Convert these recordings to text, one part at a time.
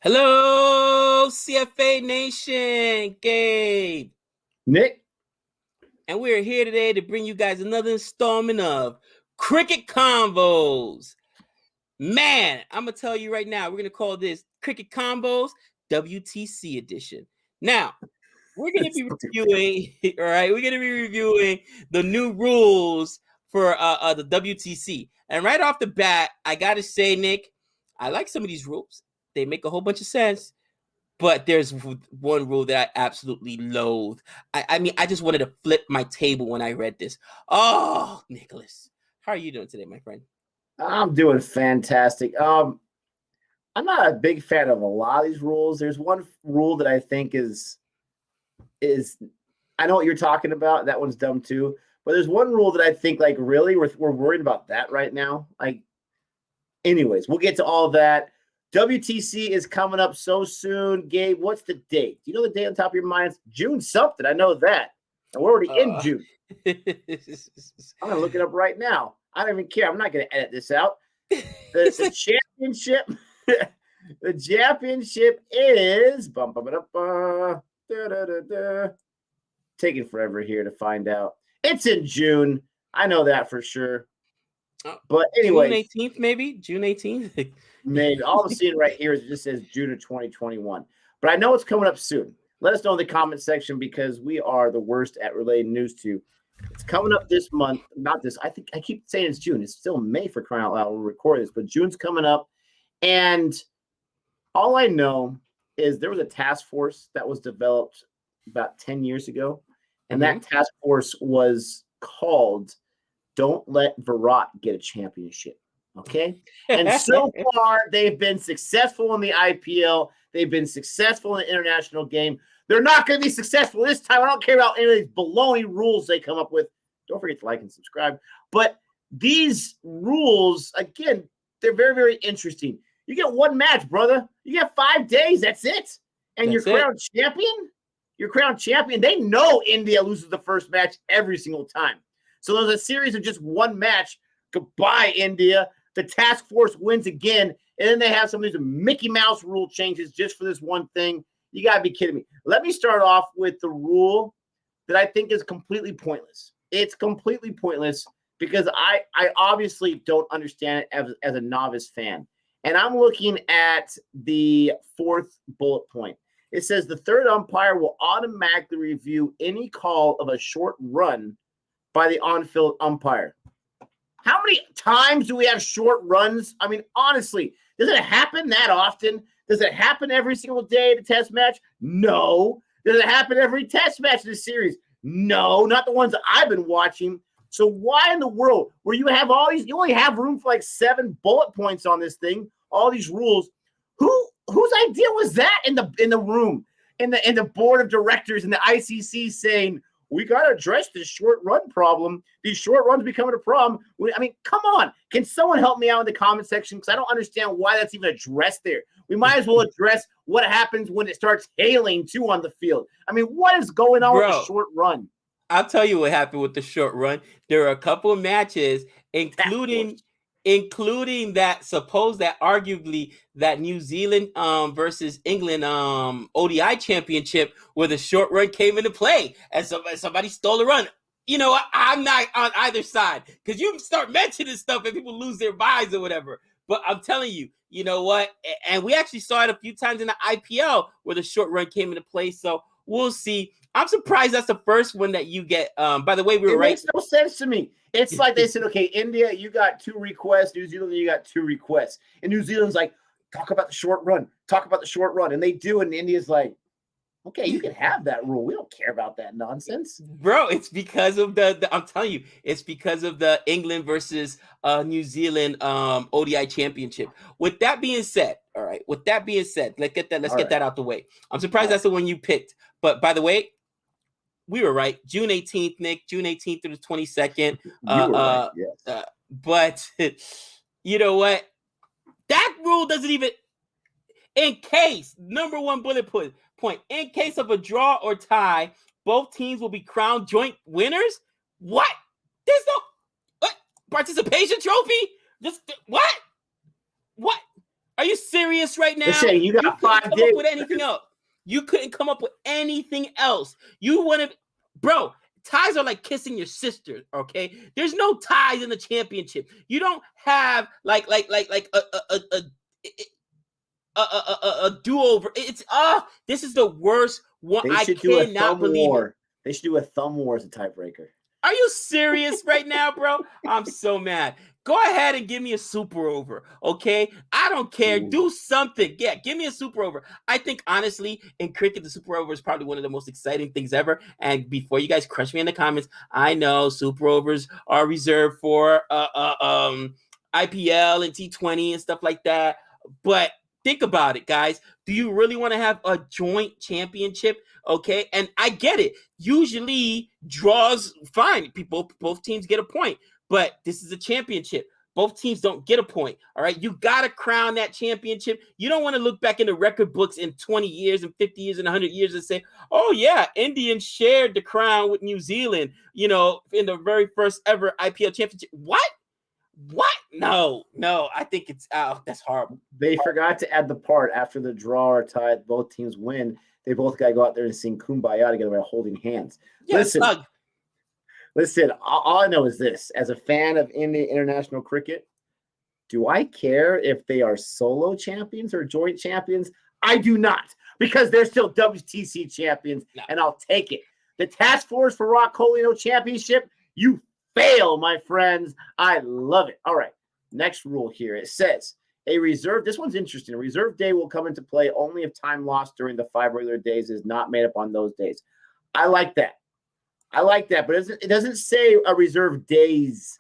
Hello, CFA Nation, Gabe. Nick. And we're here today to bring you guys another installment of Cricket Convos. Man, I'm going to tell you right now, we're going to call this Cricket Combos WTC edition. Now, we're going to be reviewing, all right, we're going to be reviewing the new rules for the WTC. And right off the bat, I got to say, Nick, I like some of these rules. They make a whole bunch of sense. But there's one rule that I absolutely loathe. I mean, I just wanted to flip my table when I read this. Oh, Nicholas, how are you doing today, my friend? I'm doing fantastic. I'm not a big fan of a lot of these rules. There's one rule that I think is I know what you're talking about. That one's dumb too. But there's one rule that I think, like, really, we're worried about that right now. Like, anyways, we'll get to all that. WTC is coming up so soon. Gabe, what's the date? Do you know the date on top of your mind? It's June something. I know that. And we're already in June. I'm going to look it up right now. I don't even care. I'm not going to edit this out. The championship, the championship is taking forever here to find out. It's in June. I know that for sure. But anyway, June 18th, maybe June 18th. Maybe. All I'm seeing right here is it just says June of 2021. But I know it's coming up soon. Let us know in the comment section because we are the worst at relating news to you. It's coming up this month. Not this. I think I keep saying it's June. It's still May for crying out loud. We'll record this, but June's coming up. And all I know is there was a task force that was developed about 10 years ago. And that task force was called Don't Let Virat Get a Championship. Okay. And so far, they've been successful in the IPL. They've been successful in the international game. They're not going to be successful this time. I don't care about any of these baloney rules they come up with. Don't forget to like and subscribe. But these rules, again, they're very, very interesting. You get one match, brother. You get 5 days. That's it. And you're crowned champion. You're crowned champion. They know India loses the first match every single time. So there's a series of just one match. Goodbye, India. The task force wins again, and then they have some of these Mickey Mouse rule changes just for this one thing. You got to be kidding me. Let me start off with the rule that I think is completely pointless. It's completely pointless because I obviously don't understand it as a novice fan. And I'm looking at the fourth bullet point. It says the third umpire will automatically review any call of a short run by the on-field umpire. How many times do we have short runs? I mean, honestly, does it happen that often? Does it happen every single day at a test match? No. Does it happen every test match in the series? No, not the ones that I've been watching. So why in the world, where you have all these, you only have room for like 7 bullet points on this thing, all these rules. Whose idea was that in the room, in the board of directors and the ICC saying, we got to address this short run problem. These short runs becoming a problem. I mean, come on. Can someone help me out in the comment section? Because I don't understand why that's even addressed there. We might as well address what happens when it starts hailing too on the field. I mean, what is going on with the short run? I'll tell you what happened with the short run. There are a couple of matches, including that arguably that New Zealand versus England ODI championship where the short run came into play and somebody stole a run. You know, I'm not on either side because you start mentioning stuff and people lose their minds or whatever. But I'm telling you, you know what? And we actually saw it a few times in the IPL where the short run came into play. So we'll see. I'm surprised that's the first one that you get. By the way, we were right. It makes no sense to me. It's like they said, okay, India, you got 2 requests. New Zealand, you got 2 requests. And New Zealand's like, talk about the short run. Talk about the short run. And they do. And India's like, okay, you can have that rule. We don't care about that nonsense. Bro, it's because of the I'm telling you, it's because of the England versus New Zealand ODI championship. With that being said, all right, let's get that out the way. I'm surprised that's the one you picked. But by the way, we were right. June 18th, Nick. June 18th through the 22nd. Right, yes. But you know what? That rule doesn't even. In case, number one bullet point. In case of a draw or tie, both teams will be crowned joint winners. What? There's no participation trophy. Just what? Are you serious right now? They're saying you got 5 couldn't come days. up with anything else. You couldn't come up with anything else. You want to, bro. Ties are like kissing your sister. Okay, there's no ties in the championship. You don't have like a do-over. It's this is the worst one. They should do a thumb war. They should do a thumb war as a tiebreaker. Are you serious right now, bro? I'm so mad. Go ahead and give me a super over, okay? I don't care. Ooh. Do something. Yeah, give me a super over. I think, honestly, in cricket, the super over is probably one of the most exciting things ever. And before you guys crush me in the comments, I know super overs are reserved for IPL and T20 and stuff like that. But think about it, guys. Do you really want to have a joint championship? Okay, and I get it. Usually draws fine. Both teams get a point, but this is a championship. Both teams don't get a point. All right, you gotta crown that championship. You don't want to look back in the record books in 20 years and 50 years and 100 years and say, "Oh yeah, Indians shared the crown with New Zealand." You know, in the very first ever IPL championship. What? No. I think it's that's horrible. They forgot to add the part after the draw or tie, both teams win. They both got to go out there and sing Kumbaya together by holding hands. Yeah, listen, all I know is this. As a fan of Indian international cricket, do I care if they are solo champions or joint champions? I do not, because they're still WTC champions, and I'll take it. The task force for Rock Colino Championship, you fail, my friends. I love it. All right, next rule here. It says, this one's interesting. A reserve day will come into play only if time lost during the 5 regular days is not made up on those days. I like that. But it doesn't say a reserve days.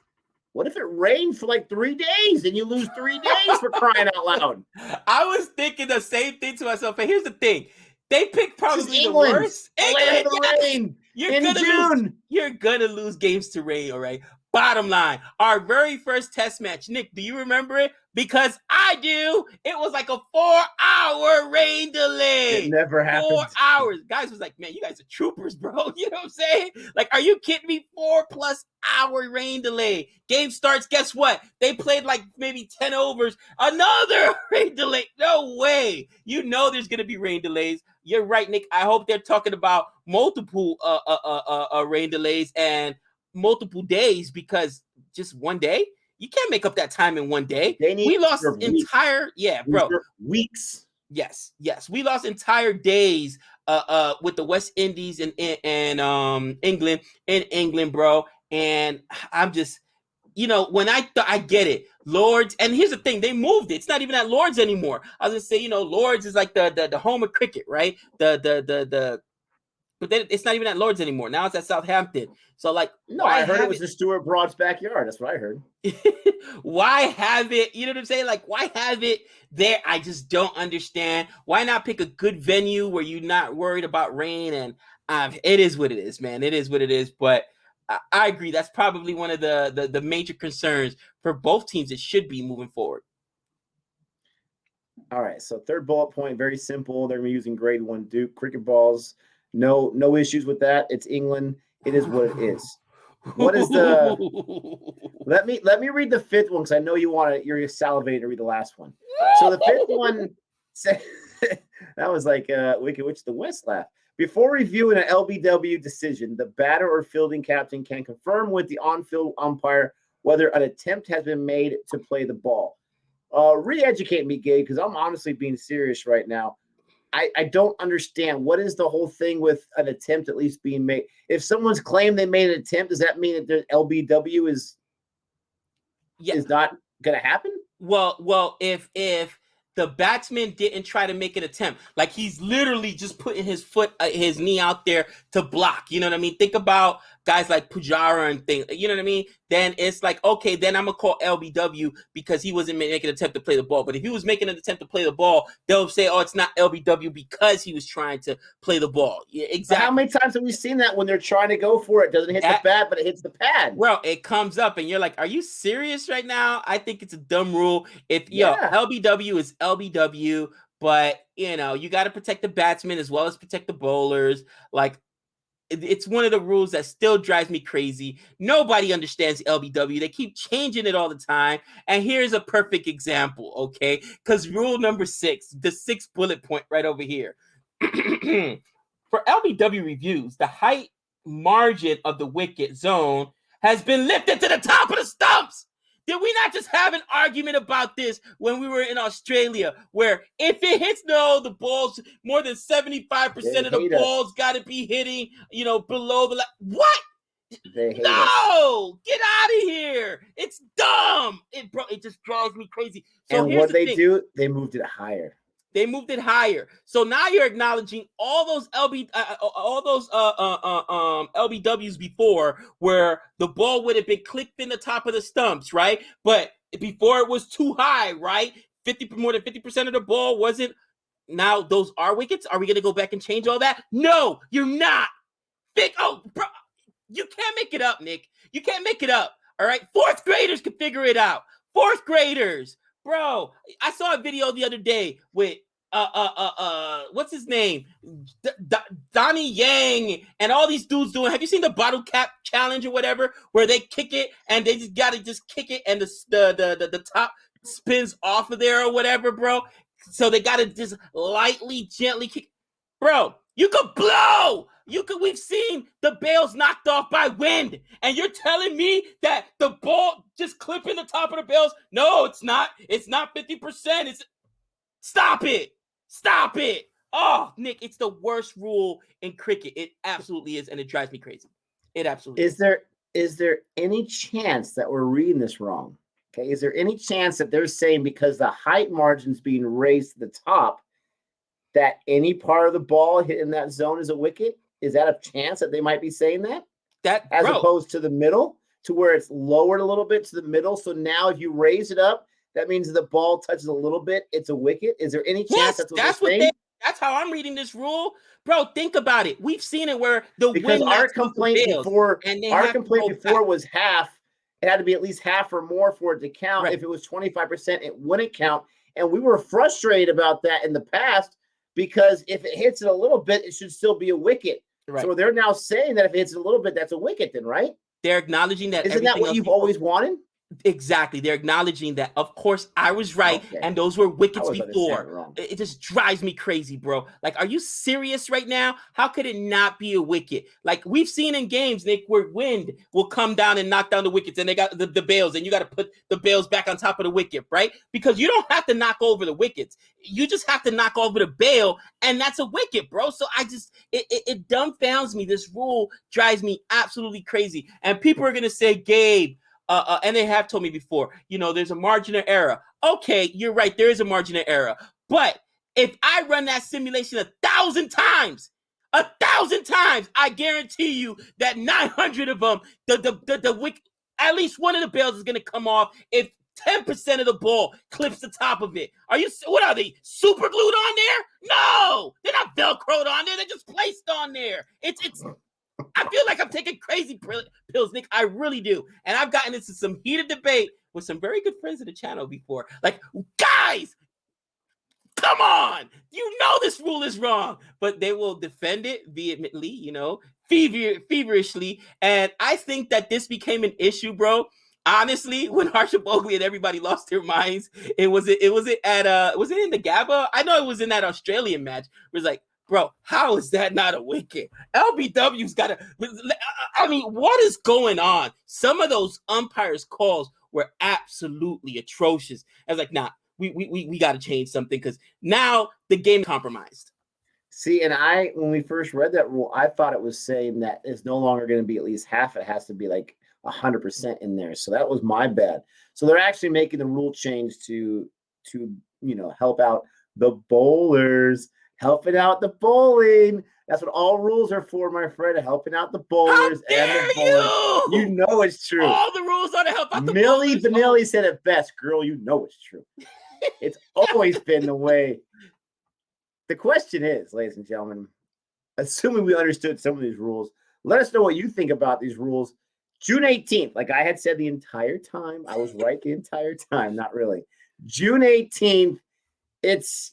What if it rained for like 3 days and you lose 3 days for crying out loud? I was thinking the same thing to myself. But here's the thing. They picked probably the worst. England, rain in June. You're going to lose games to rain, all right? Bottom line, our very first test match, Nick, do you remember it? Because I do. It was like a 4-hour rain delay. It never happened. 4 hours. Guys was like, man, you guys are troopers, bro. You know what I'm saying? Like, are you kidding me? 4+ hour rain delay. Game starts, guess what? They played like maybe 10 overs. Another rain delay. No way. You know there's going to be rain delays. You're right, Nick. I hope they're talking about multiple rain delays and multiple days, because just one day, you can't make up that time in one day. We lost entire weeks. Yes. We lost entire days with the West Indies and England, bro. And I'm just, when I get it, Lords, and here's the thing, they moved it. It's not even at Lords anymore. I was gonna say, Lords is like the home of cricket, right? But then it's not even at Lords anymore. Now it's at Southampton. So, like, no, I heard it was the Stuart Broad's backyard. That's what I heard. Why have it? You know what I'm saying? Like, why have it there? I just don't understand. Why not pick a good venue where you're not worried about rain? And it is what it is, man. It is what it is. But I agree. That's probably one of the major concerns for both teams. It should be moving forward. All right. So, third bullet point, very simple. They're using grade 1 Duke cricket balls. No issues with that. It's England. It is what it is. What is the? Let me read the 5th one, because I know you're salivating to read the last one. So the 5th one said that was like Wicked Witch the West laugh. Before reviewing an LBW decision, the batter or fielding captain can confirm with the on-field umpire whether an attempt has been made to play the ball. Re-educate me, Gabe, because I'm honestly being serious right now. I don't understand. What is the whole thing with an attempt at least being made? If someone's claimed they made an attempt, does that mean that the LBW is not going to happen? Well, if the batsman didn't try to make an attempt, like he's literally just putting his knee out there to block, you know what I mean? Think about guys like Pujara and things, you know what I mean? Then it's like, okay, then I'm going to call LBW because he wasn't making an attempt to play the ball. But if he was making an attempt to play the ball, they'll say, oh, it's not LBW because he was trying to play the ball. Yeah, exactly. But how many times have we seen that when they're trying to go for it? Doesn't hit the bat, but it hits the pad. Well, it comes up and you're like, are you serious right now? I think it's a dumb rule. LBW is LBW, but you got to protect the batsmen as well as protect the bowlers. Like, It's one of the rules that still drives me crazy. Nobody understands LBW. They keep changing it all the time. And here's a perfect example, okay? Because rule number 6, the 6th bullet point right over here. For LBW reviews, the height margin of the wicket zone has been lifted to the top of the stumps. Did we not just have an argument about this when we were in Australia, where if it hits the balls, more than 75% of the balls got to be hitting, below the what? No, get out of here. It's dumb. It just drives me crazy. So and what they do, they moved it higher. They moved it higher. So now you're acknowledging all those LBWs before, where the ball would have been clipped in the top of the stumps, right? But before it was too high, right? More than 50% of the ball wasn't. Now those are wickets. Are we going to go back and change all that? No, you're not. Bro, you can't make it up, Nick. You can't make it up. All right, 4th graders can figure it out. 4th graders. Bro, I saw a video the other day with what's his name? Donnie Yang and all these dudes doing. Have you seen the bottle cap challenge or whatever, where they kick it and they just gotta kick it and the top spins off of there or whatever, bro? So they gotta just lightly, gently kick. Bro, you could blow. We've seen the bails knocked off by wind, and you're telling me that the ball just clipping the top of the bails? No, it's not. It's not 50%. Stop it. Stop it. Oh, Nick, it's the worst rule in cricket. It absolutely is, and it drives me crazy. It absolutely is. Is there any chance that we're reading this wrong? Okay, is there any chance that they're saying because the height margin's being raised to the top, that any part of the ball hitting that zone is a wicket? Is that a chance that they might be saying that? As opposed to the middle, to where it's lowered a little bit to the middle. So now if you raise it up, that means the ball touches a little bit, it's a wicket. Is there any chance that's what they're saying? That's how I'm reading this rule, bro. Think about it. We've seen it where because our complaint before was half. It had to be at least half or more for it to count. Right. If it was 25%, it wouldn't count. And we were frustrated about that in the past, because if it hits it a little bit, it should still be a wicket. Right. So they're now saying that if it hits it a little bit, that's a wicket then, right? They're acknowledging that. Isn't that what you've always wanted? Exactly. They're acknowledging that, of course, I was right, and those were wickets before. It just drives me crazy, bro. Like, are you serious right now? How could it not be a wicket? Like, we've seen in games, Nick, where wind will come down and knock down the wickets, and they got the bails, and you got to put the bails back on top of the wicket, right? Because you don't have to knock over the wickets. You just have to knock over the bail, and that's a wicket, bro. So it dumbfounds me. This rule drives me absolutely crazy. And people are going to say, Gabe, and they have told me before, there's a margin of error. Okay, you're right. There is a margin of error. But if I run that simulation 1,000 times, I guarantee you that 900 of them, at least one of the bails is going to come off if 10% of the ball clips the top of it. What are they, super glued on there? No, they're not Velcroed on there. They're just placed on there. I feel like I'm taking crazy pills, Nick. I really do. And I've gotten into some heated debate with some very good friends of the channel before. Like, guys, come on. You know this rule is wrong. But they will defend it vehemently, feverishly. And I think that this became an issue, bro. Honestly, when Harsha Bogli and everybody lost their minds, was it in the GABA? I know it was in that Australian match. It was like, bro, how is that not a wicket? LBW's got to. I mean, what is going on? Some of those umpires' calls were absolutely atrocious. I was like, nah, we got to change something, because now the game is compromised. See, and when we first read that rule, I thought it was saying that it's no longer going to be at least half. It has to be like 100% in there. So that was my bad. So they're actually making the rule change to help out the bowlers. Helping out the bowling. That's what all rules are for, my friend. Helping out the bowlers and the bowling. You know it's true. All the rules are to help out the bowlers. Millie Vanilli said it best. Girl, you know it's true. It's always been the way. The question is, ladies and gentlemen, assuming we understood some of these rules, let us know what you think about these rules. June 18th, like I had said the entire time. I was right the entire time. Not really. June 18th, it's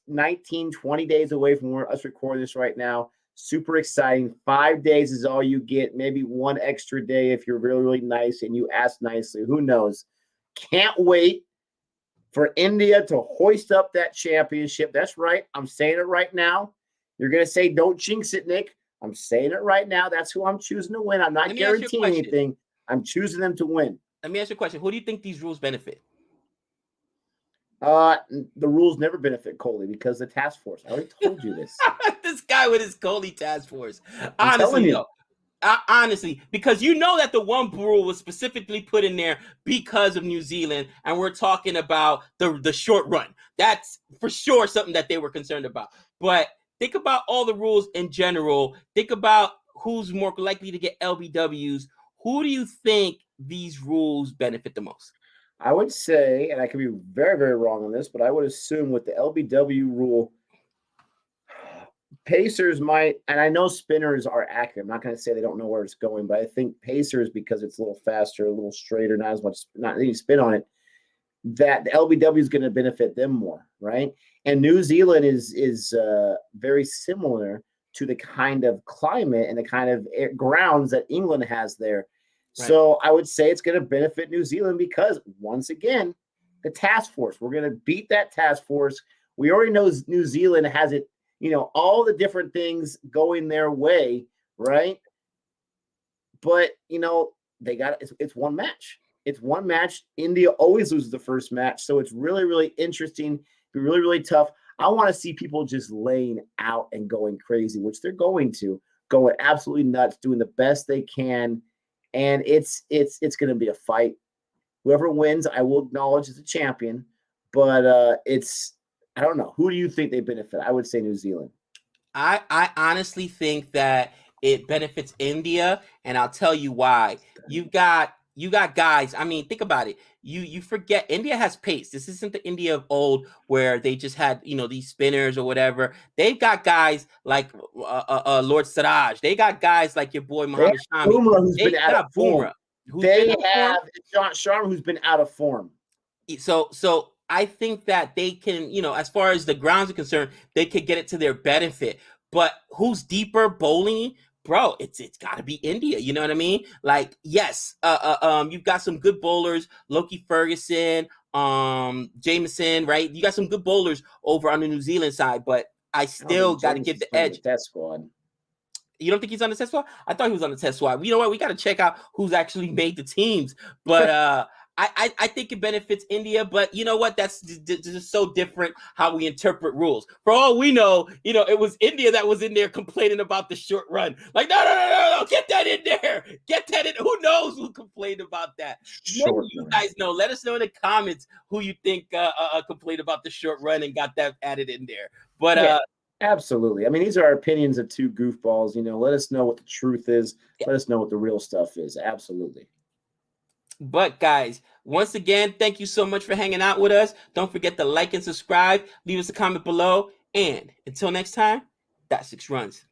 19, 20 days away from us recording this right now. Super exciting. 5 days is all you get. Maybe one extra day if you're really, really nice and you ask nicely. Who knows? Can't wait for India to hoist up that championship. That's right. I'm saying it right now. You're going to say, don't jinx it, Nick. I'm saying it right now. That's who I'm choosing to win. I'm not guaranteeing anything. I'm choosing them to win. Let me ask you a question. Who do you think these rules benefit? The rules never benefit Coley because the task force. I already told you this. This guy with his Coley task force. I'm telling you. Honestly, because you know that the one rule was specifically put in there because of New Zealand, and we're talking about the short run. That's for sure something that they were concerned about. But think about all the rules in general. Think about who's more likely to get LBWs. Who do you think these rules benefit the most? I would say, and I could be very, very wrong on this, but I would assume with the LBW rule, Pacers might, and I know spinners are accurate. I'm not going to say they don't know where it's going, but I think Pacers, because it's a little faster, a little straighter, not any spin on it, that the LBW is going to benefit them more, right? And New Zealand is very similar to the kind of climate and the kind of grounds that England has there. Right. So I would say it's going to benefit New Zealand because, once again, the task force. We're going to beat that task force. We already know New Zealand has it. All the different things going their way, right? But, they got it's one match. It's one match. India always loses the first match. So it's really, really interesting. Be really, really tough. I want to see people just laying out and going crazy, which they're going absolutely nuts, doing the best they can. And it's going to be a fight. Whoever wins, I will acknowledge as a champion. But I don't know. Who do you think they benefit? I would say New Zealand. I honestly think that it benefits India, and I'll tell you why. You got guys. I mean, think about it. You forget India has pace. This isn't the India of old where they just had these spinners or whatever. They've got guys like Lord Siraj. They got guys like your boy Muhammad Shami. Bumrah, who's been out of form. They have John Sharma, who's been out of form. So I think that they can, as far as the grounds are concerned, they could get it to their benefit. But who's deeper bowling? Bro, it's got to be India. You know what I mean? Like, yes, you've got some good bowlers, Loki Ferguson, Jameson, right? You got some good bowlers over on the New Zealand side, but I still got to give the edge. Test squad. You don't think he's on the test squad? I thought he was on the test squad. You know what? We got to check out who's actually made the teams. But I think it benefits India, but you know what? That's just so different how we interpret rules. For all we know, it was India that was in there complaining about the short run. Like, no, get that in there. Get that in. Who knows who complained about that? Maybe you guys know. Let us know in the comments who you think complained about the short run and got that added in there. But yeah. Absolutely. I mean, these are our opinions of two goofballs. Let us know what the truth is. Yeah. Let us know what the real stuff is. Absolutely. But guys, once again, thank you so much for hanging out with us. Don't forget to like and subscribe. Leave us a comment below. And until next time, that's 6 runs.